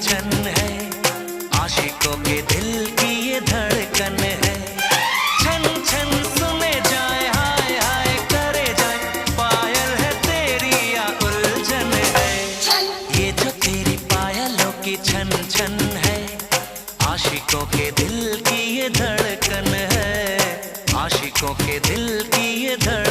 छन है, आशिकों के दिल की ये धड़कन है। छन छन सुने जाए, हाय हाय करे जाए, पायल है तेरी या उलझन है। ये जो तेरी पायलों की छन छन है, आशिकों के दिल की ये धड़कन है, आशिकों के दिल की ये धड़कन।